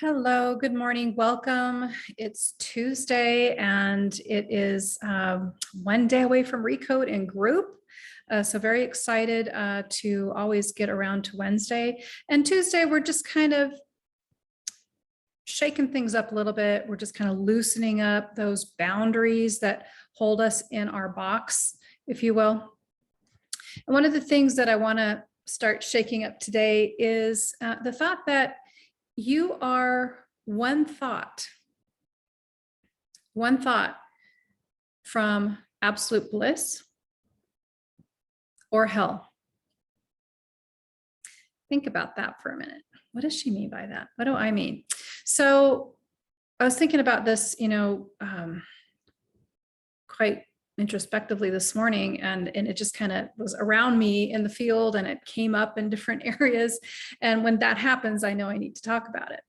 Hello, good morning, welcome. It's Tuesday and it is one day away from Recode in group. So very excited to always get around to Wednesday. And Tuesday, we're just kind of shaking things up a little bit. We're just kind of loosening up those boundaries that hold us in our box, if you will. And one of the things that I want to start shaking up today is the thought that you are one thought from absolute bliss or hell. Think about that for a minute. What does she mean by that? What do I mean? So I was thinking about this, quite introspectively this morning, and it just kind of was around me in the field and it came up in different areas. And when that happens, I know I need to talk about it.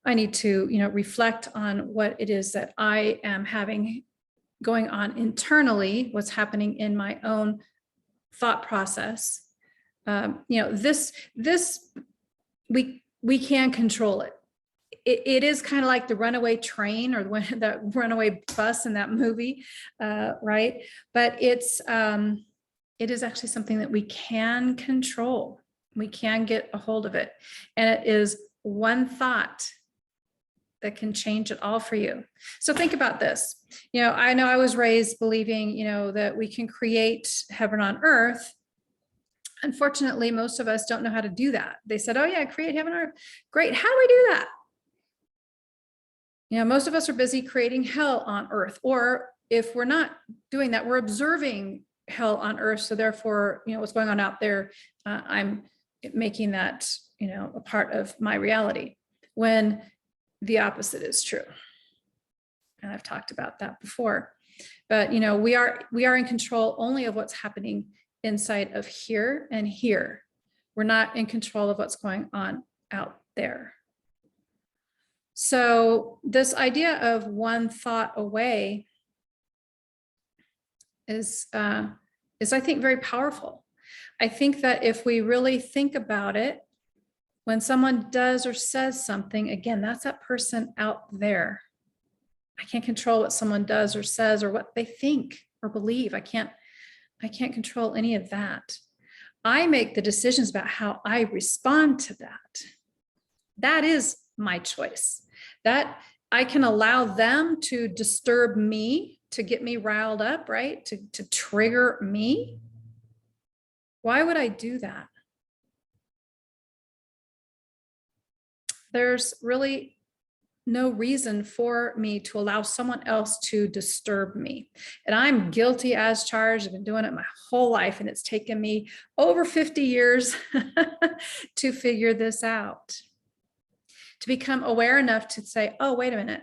I need to, reflect on what it is that I am having going on internally, what's happening in my own thought process. This we can control it. It is kind of like the runaway train or the runaway bus in that movie, right? But it is actually something that we can control. We can get a hold of it. And it is one thought that can change it all for you. So think about this. I know I was raised believing, that we can create heaven on earth. Unfortunately, most of us don't know how to do that. They said, oh yeah, create heaven on earth. Great, how do we do that? Most of us are busy creating hell on earth, or if we're not doing that, we're observing hell on earth. So therefore, what's going on out there, I'm making that, a part of my reality, when the opposite is true. And I've talked about that before, but we are in control only of what's happening inside of here and here. We're not in control of what's going on out there. So this idea of one thought away is I think very powerful. I think that if we really think about it, when someone does or says something, again, that's that person out there. I can't control what someone does or says or what they think or believe. I can't control any of that. I make the decisions about how I respond to that. That is my choice. That I can allow them to disturb me, to get me riled up, right? To trigger me. Why would I do that? There's really no reason for me to allow someone else to disturb me. And I'm guilty as charged. I've been doing it my whole life, and it's taken me over 50 years to figure this out. To become aware enough to say, oh, wait a minute.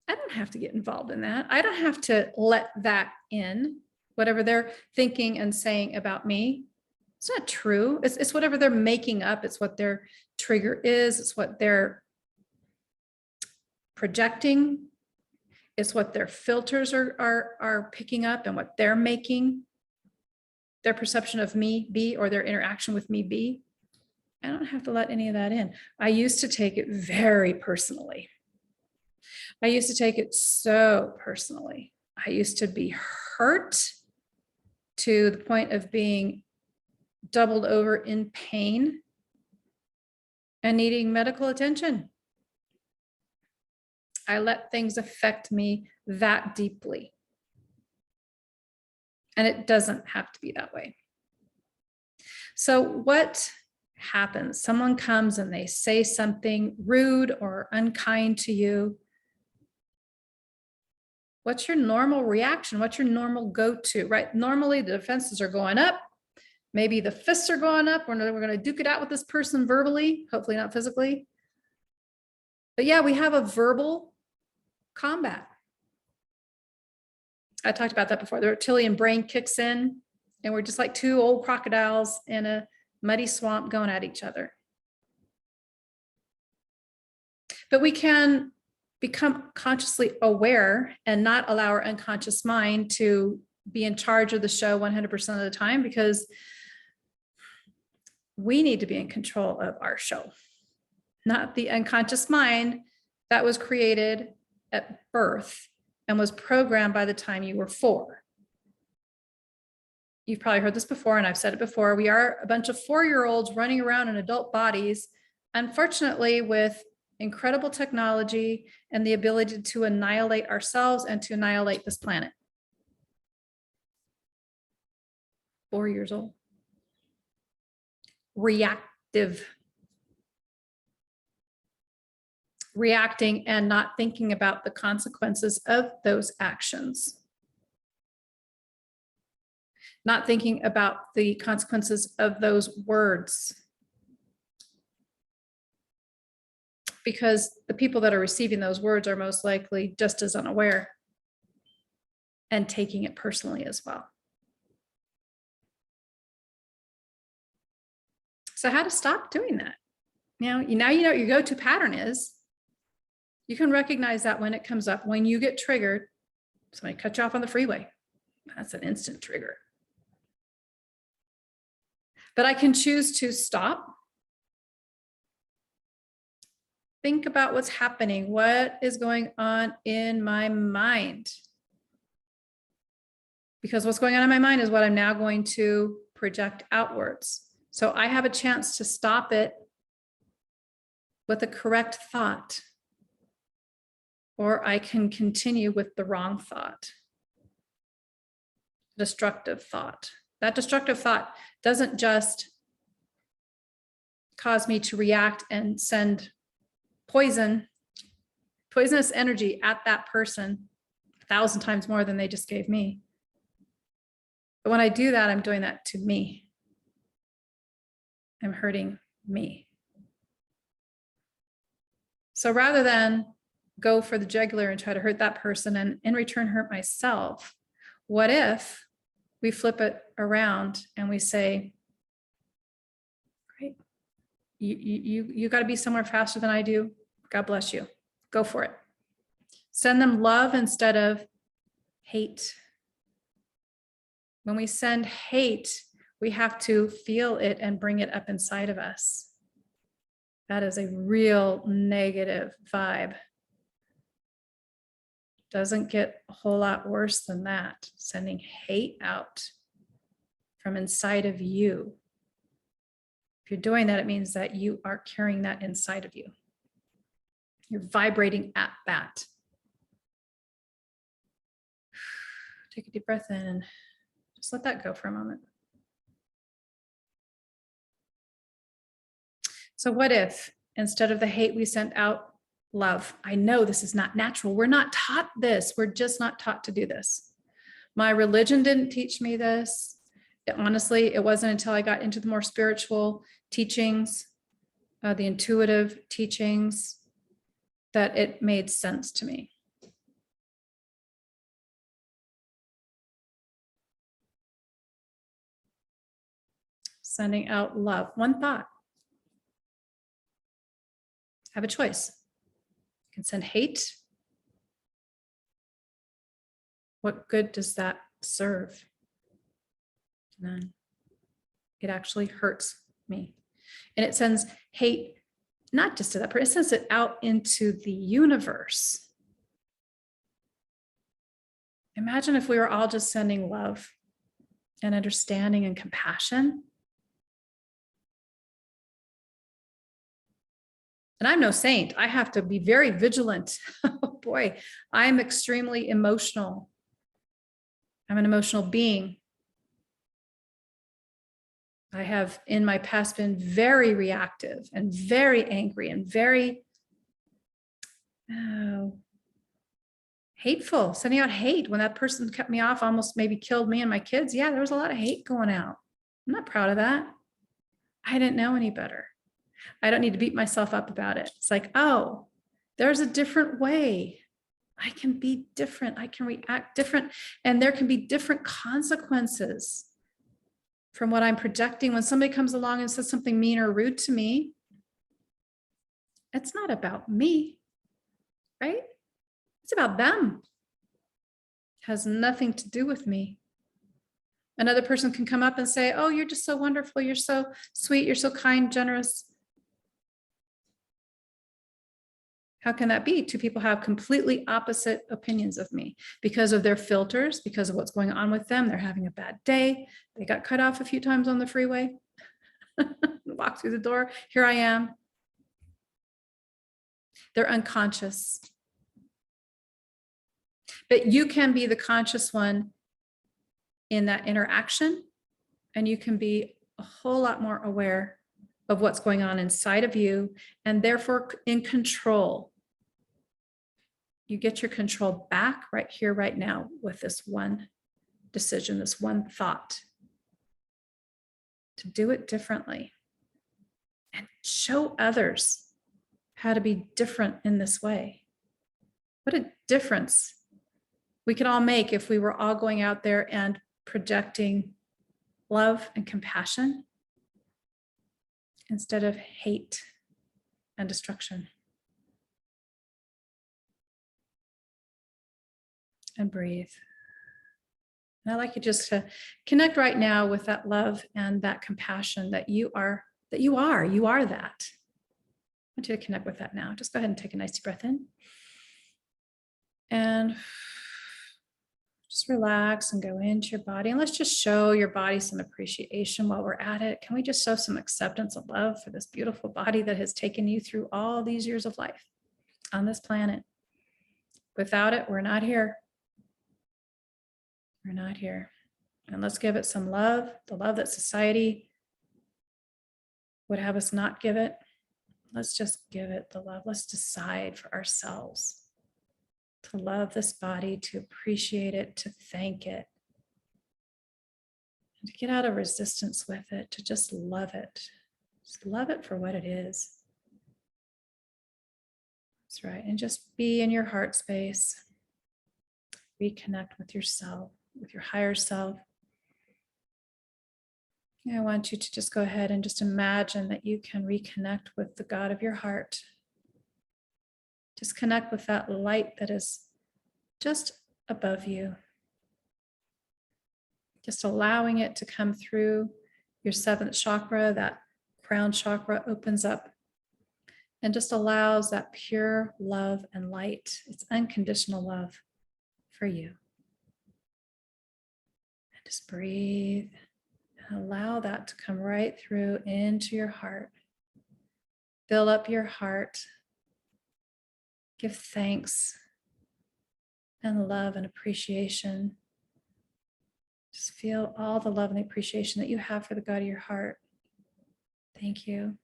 I don't have to get involved in that. I don't have to let that in, whatever they're thinking and saying about me. It's not true. It's whatever they're making up. It's what their trigger is. It's what they're projecting. It's what their filters are picking up and what they're making their perception of me be, or their interaction with me be. I don't have to let any of that in. I used to take it very personally. I used to take it so personally. I used to be hurt to the point of being doubled over in pain and needing medical attention. I let things affect me that deeply. And it doesn't have to be that way. So what happens? Someone comes and they say something rude or unkind to you. What's your normal reaction? What's your normal go-to, right? Normally the defenses are going up. Maybe the fists are going up. We're going to duke it out with this person verbally, hopefully not physically. But yeah, we have a verbal combat. I talked about that before. The reptilian brain kicks in, and we're just like two old crocodiles in a muddy swamp going at each other. But we can become consciously aware and not allow our unconscious mind to be in charge of the show 100% of the time, because we need to be in control of our show. not the unconscious mind that was created at birth and was programmed by the time you were 4. You've probably heard this before, and I've said it before. We are a bunch of 4-year-olds running around in adult bodies, unfortunately, with incredible technology and the ability to annihilate ourselves and to annihilate this planet. 4 years old. Reactive. Reacting and not thinking about the consequences of those actions. Not thinking about the consequences of those words. Because the people that are receiving those words are most likely just as unaware and taking it personally as well. So how to stop doing that? Now you know what your go-to pattern is. You can recognize that when it comes up, when you get triggered, somebody cut you off on the freeway. That's an instant trigger. But I can choose to stop. Think about what's happening. What is going on in my mind? Because what's going on in my mind is what I'm now going to project outwards. So I have a chance to stop it with a correct thought, or I can continue with the wrong thought, destructive thought. That destructive thought doesn't just cause me to react and send poisonous energy at that person 1,000 times more than they just gave me. But when I do that, I'm doing that to me. I'm hurting me. So rather than go for the jugular and try to hurt that person and in return hurt myself, what if we flip it around and we say, right, you got to be somewhere faster than I do. God bless you. Go for it. Send them love instead of hate. When we send hate, we have to feel it and bring it up inside of us. That is a real negative vibe. Doesn't get a whole lot worse than that. Sending hate out from inside of you. If you're doing that, it means that you are carrying that inside of you. You're vibrating at that. Take a deep breath in and just let that go for a moment. So what if instead of the hate we sent out love? I know this is not natural. We're not taught this. We're just not taught to do this. My religion didn't teach me this. Honestly, it wasn't until I got into the more spiritual teachings, the intuitive teachings, that it made sense to me. Sending out love, one thought. Have a choice. You can send hate. What good does that serve? None. It actually hurts me. And it sends hate, not just to that person, it sends it out into the universe. Imagine if we were all just sending love and understanding and compassion. And I'm no saint. I have to be very vigilant. Oh boy, I'm extremely emotional. I'm an emotional being. I have in my past been very reactive and very angry and very hateful, sending out hate. When that person cut me off, almost maybe killed me and my kids. Yeah, there was a lot of hate going out. I'm not proud of that. I didn't know any better. I don't need to beat myself up about it. It's like, oh, there's a different way. I can be different. I can react different. And there can be different consequences from what I'm projecting. When somebody comes along and says something mean or rude to me, it's not about me, right? It's about them. It has nothing to do with me. Another person can come up and say, oh, you're just so wonderful. You're so sweet. You're so kind, generous. How can that be? Two people have completely opposite opinions of me because of their filters, because of what's going on with them. They're having a bad day. They got cut off a few times on the freeway. Walk through the door. Here I am. They're unconscious. But you can be the conscious one in that interaction, and you can be a whole lot more aware of what's going on inside of you, and therefore in control. You get your control back right here, right now, with this one decision, this one thought, to do it differently and show others how to be different in this way. What a difference we could all make if we were all going out there and projecting love and compassion instead of hate and destruction. And breathe. And I'd like you just to connect right now with that love and that compassion that you are that. You are that. I want you to connect with that now. Just go ahead and take a nice deep breath in. And just relax and go into your body. And let's just show your body some appreciation while we're at it. Can we just show some acceptance and love for this beautiful body that has taken you through all these years of life on this planet? Without it, we're not here. We're not here. And let's give it some love, the love that society would have us not give it. Let's just give it the love. Let's decide for ourselves to love this body, to appreciate it, to thank it, and to get out of resistance with it, to just love it. Just love it for what it is. That's right. And just be in your heart space. Reconnect with yourself, with your higher self. I want you to just go ahead and just imagine that you can reconnect with the God of your heart. Just connect with that light that is just above you. Just allowing it to come through your seventh chakra, that crown chakra opens up and just allows that pure love and light. It's unconditional love for you. And just breathe. And allow that to come right through into your heart. Fill up your heart. Give thanks and love and appreciation. Just feel all the love and appreciation that you have for the God of your heart. Thank you.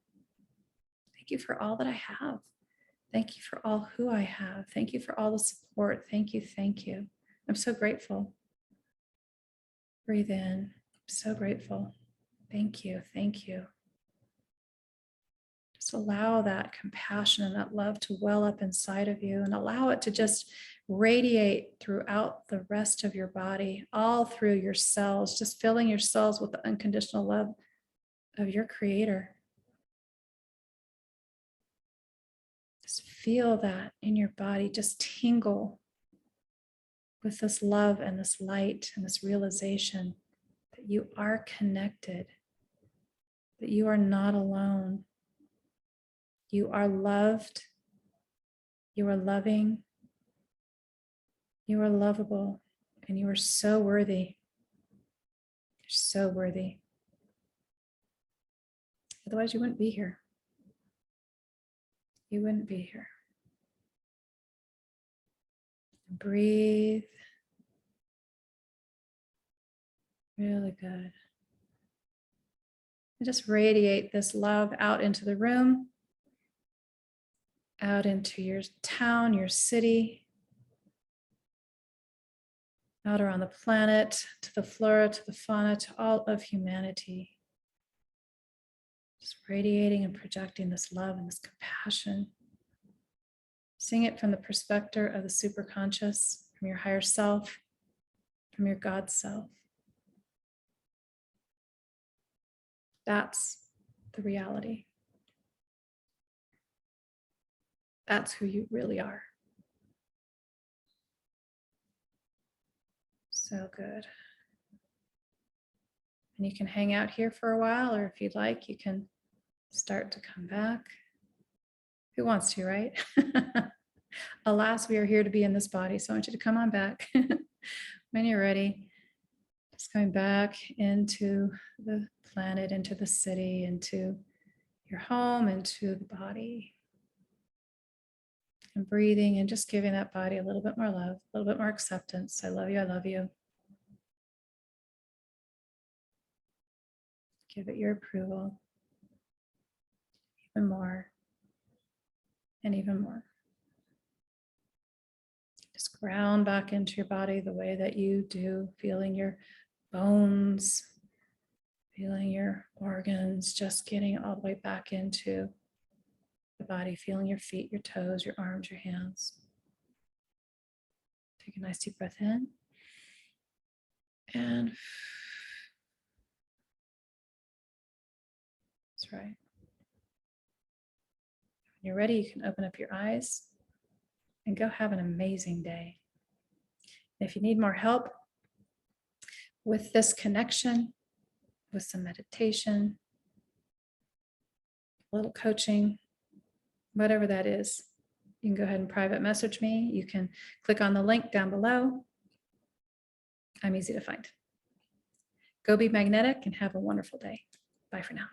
Thank you for all that I have. Thank you for all who I have. Thank you for all the support. Thank you. Thank you. I'm so grateful. Breathe in. So grateful. Thank you. Thank you. Just allow that compassion and that love to well up inside of you, and allow it to just radiate throughout the rest of your body, all through your cells, just filling your cells with the unconditional love of your Creator. Just feel that in your body, just tingle with this love and this light and this realization that you are connected, that you are not alone. You are loved. You are loving. You are lovable. And you are so worthy. You're so worthy. Otherwise, you wouldn't be here. You wouldn't be here. Breathe. Really good. And just radiate this love out into the room, out into your town, your city, out around the planet, to the flora, to the fauna, to all of humanity. Just radiating and projecting this love and this compassion. Seeing it from the perspective of the superconscious, from your higher self, from your God self. That's the reality. That's who you really are. So good. And you can hang out here for a while, or if you'd like, you can start to come back. Who wants to, right? Alas, we are here to be in this body. So I want you to come on back when you're ready. Just going back into the planet, into the city, into your home, into the body. And breathing and just giving that body a little bit more love, a little bit more acceptance. I love you. I love you. Give it your approval. Even more. And even more. Just ground back into your body the way that you do, feeling your bones, feeling your organs, just getting all the way back into the body, feeling your feet, your toes, your arms, your hands. Take a nice deep breath in. And that's right. When you're ready, you can open up your eyes and go have an amazing day. If you need more help with this connection, with some meditation, a little coaching, whatever that is, you can go ahead and private message me. You can click on the link down below. I'm easy to find. Go be magnetic and have a wonderful day. Bye for now.